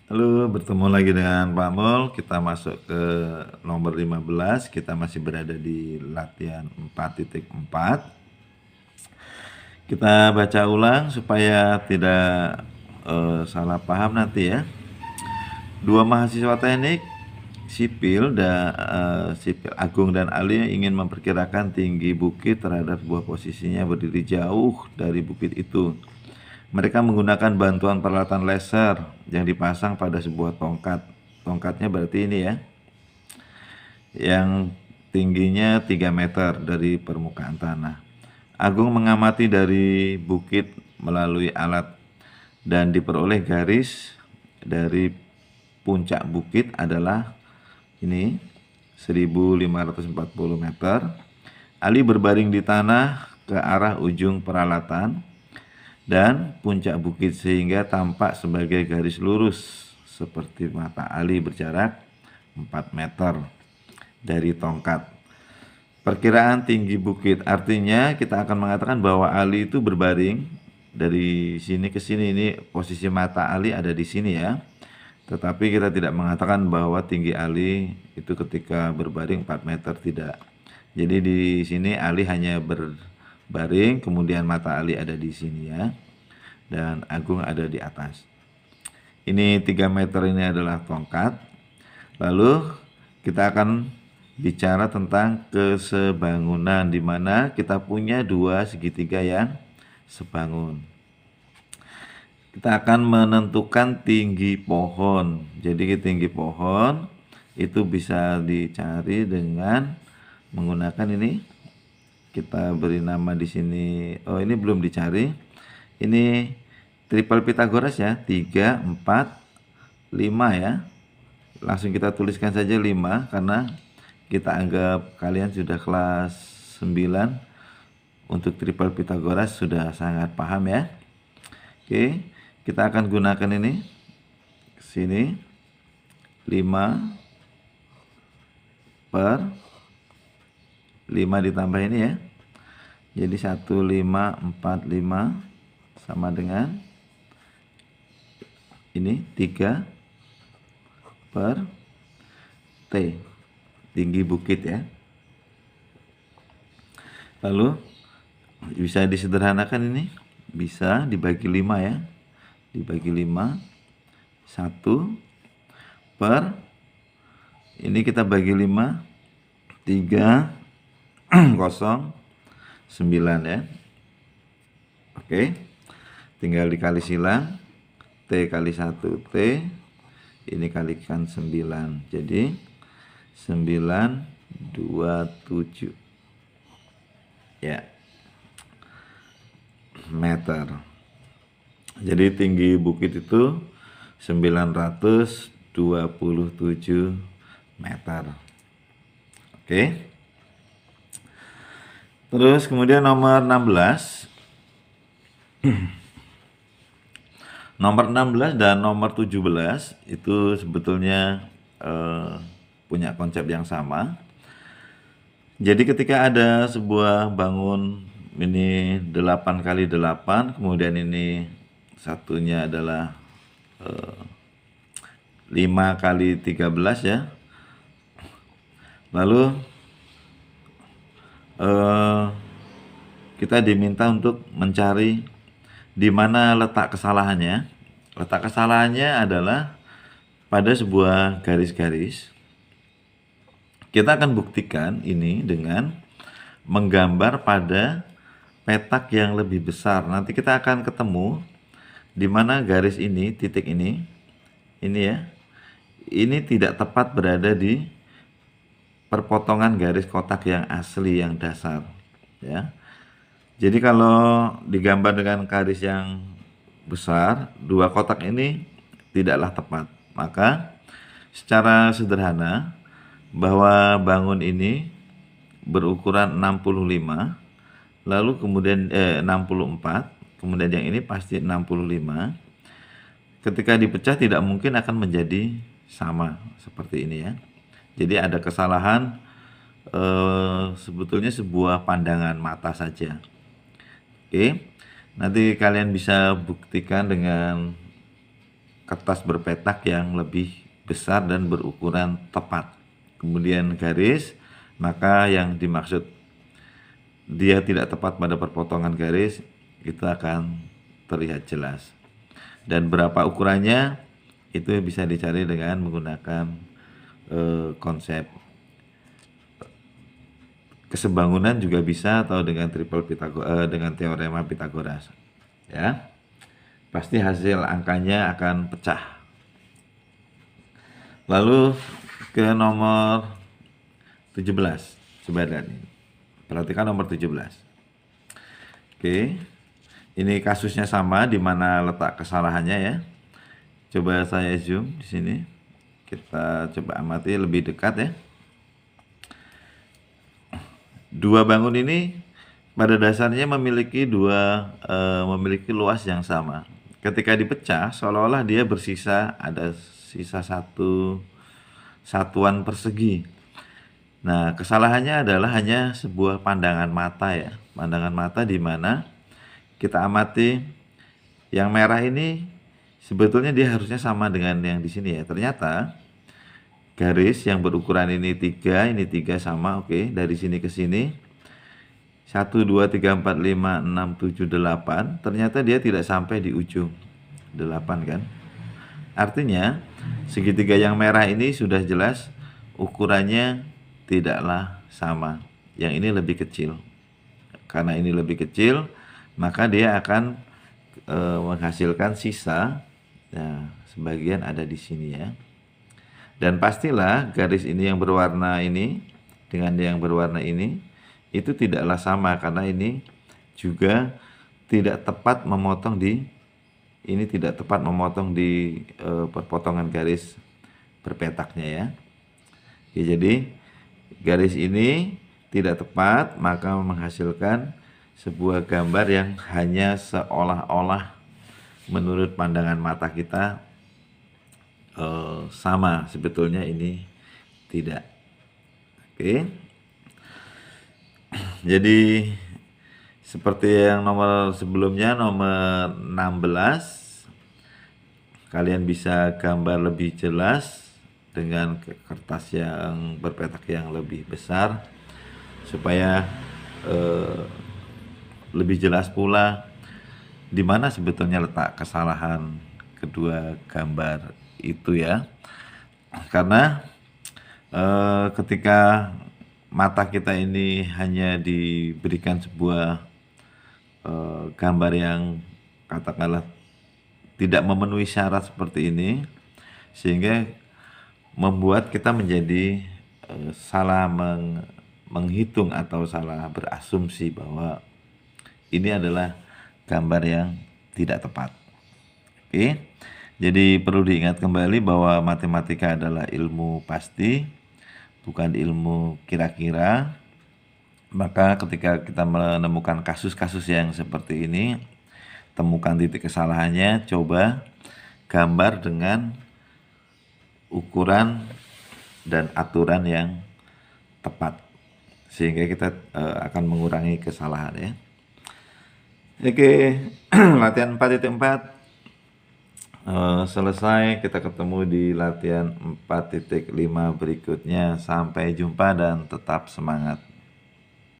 Halo, bertemu lagi dengan Pak Mul. Kita masuk ke nomor 15. Kita masih berada di latihan 4.4. Kita baca ulang supaya tidak salah paham nanti ya. Dua mahasiswa teknik sipil Agung dan Ali ingin memperkirakan tinggi bukit terhadap sebuah posisinya berdiri jauh dari bukit itu. Mereka menggunakan bantuan peralatan laser yang dipasang pada sebuah tongkat. Tongkatnya berarti ini ya, yang tingginya 3 meter dari permukaan tanah. Agung mengamati dari bukit melalui alat dan diperoleh garis dari puncak bukit adalah ini 1540 meter. Ali berbaring di tanah ke arah ujung peralatan dan puncak bukit sehingga tampak sebagai garis lurus seperti mata Ali berjarak 4 meter dari tongkat. Perkiraan tinggi bukit artinya kita akan mengatakan bahwa Ali itu berbaring dari sini ke sini, ini posisi mata Ali ada di sini ya. Tetapi kita tidak mengatakan bahwa tinggi Ali itu ketika berbaring 4 meter, tidak. Jadi di sini Ali hanya berbaring, kemudian mata Ali ada di sini ya. Dan Agung ada di atas. Ini 3 meter ini adalah tongkat. Lalu kita akan bicara tentang kesebangunan di mana kita punya dua segitiga yang sebangun. Kita akan menentukan tinggi pohon. Jadi tinggi pohon itu bisa dicari dengan menggunakan ini. Kita beri nama di sini. Oh, ini belum dicari. Ini triple Pythagoras ya, 3, 4, 5 ya. Langsung kita tuliskan saja 5 karena kita anggap kalian sudah kelas 9 untuk triple Pythagoras sudah sangat paham ya. Oke, kita akan gunakan ini sini 5 per 5 ditambah ini ya. Jadi 1545 sama dengan ini 3 per T, tinggi bukit ya. Lalu bisa disederhanakan, ini bisa dibagi 5 ya, dibagi 5, 1 per ini kita bagi 5, 3, 0, 9 ya. Oke, tinggal dikali silang, T kali 1 T, ini kalikan 9, jadi 927 ya meter. Jadi tinggi bukit itu 927 meter. Oke. Terus kemudian nomor 16. Nomor 16 dan nomor 17 itu sebetulnya punya konsep yang sama. Jadi ketika ada sebuah bangun ini 8 kali 8, kemudian ini satunya adalah 5 kali 13 ya. Lalu kita diminta untuk mencari di mana letak kesalahannya. Letak kesalahannya adalah pada sebuah garis-garis. Kita akan buktikan ini dengan menggambar pada petak yang lebih besar. Nanti kita akan ketemu di mana garis ini, titik ini ya, ini tidak tepat berada di perpotongan garis kotak yang asli, yang dasar ya. Jadi kalau digambar dengan garis yang besar, dua kotak ini tidaklah tepat. Maka secara sederhana bahwa bangun ini berukuran 65, lalu kemudian 64, kemudian yang ini pasti 65. Ketika dipecah tidak mungkin akan menjadi sama seperti ini ya. Jadi ada kesalahan, sebetulnya sebuah pandangan mata saja. Oke, nanti kalian bisa buktikan dengan kertas berpetak yang lebih besar dan berukuran tepat. Kemudian garis, maka yang dimaksud dia tidak tepat pada perpotongan garis itu akan terlihat jelas. Dan berapa ukurannya itu bisa dicari dengan menggunakan konsep kesebangunan juga bisa, atau dengan dengan teorema Pitagoras. Ya. Pasti hasil angkanya akan pecah. Lalu ke nomor 17. Coba lihat ini. Perhatikan nomor 17. Oke. Ini kasusnya sama, di mana letak kesalahannya ya. Coba saya zoom di sini. Kita coba amati lebih dekat ya. Dua bangun ini pada dasarnya memiliki luas yang sama. Ketika dipecah, seolah-olah dia bersisa, ada sisa satu satuan persegi. Nah, kesalahannya adalah hanya sebuah pandangan mata ya. Pandangan mata di mana kita amati yang merah ini sebetulnya dia harusnya sama dengan yang di sini ya. Ternyata garis yang berukuran ini 3 sama, oke. Dari sini ke sini 1, 2, 3, 4, 5, 6, 7, 8. Ternyata dia tidak sampai di ujung 8 kan. Artinya segitiga yang merah ini sudah jelas ukurannya tidaklah sama. Yang ini lebih kecil. Karena ini lebih kecil, maka dia akan menghasilkan sisa. Nah, sebagian ada di sini ya. Dan pastilah garis ini yang berwarna ini dengan yang berwarna ini itu tidaklah sama, karena ini juga tidak tepat memotong di perpotongan garis berpetaknya ya. Oke, jadi garis ini tidak tepat, maka menghasilkan sebuah gambar yang hanya seolah-olah menurut pandangan mata kita sama, sebetulnya ini tidak. Oke. Jadi seperti yang nomor sebelumnya, nomor 16, kalian bisa gambar lebih jelas dengan kertas yang berpetak yang lebih besar supaya lebih jelas pula di mana sebetulnya letak kesalahan kedua gambar itu ya. Karena ketika mata kita ini hanya diberikan sebuah gambar yang katakanlah tidak memenuhi syarat seperti ini, sehingga membuat kita menjadi salah menghitung atau salah berasumsi bahwa ini adalah gambar yang tidak tepat. Oke. Jadi perlu diingat kembali bahwa matematika adalah ilmu pasti, bukan ilmu kira-kira. Maka ketika kita menemukan kasus-kasus yang seperti ini, temukan titik kesalahannya, coba gambar dengan ukuran dan aturan yang tepat, sehingga kita akan mengurangi kesalahan ya. Oke, latihan 4.4 selesai. Kita ketemu di latihan 4.5 berikutnya. Sampai jumpa dan tetap semangat.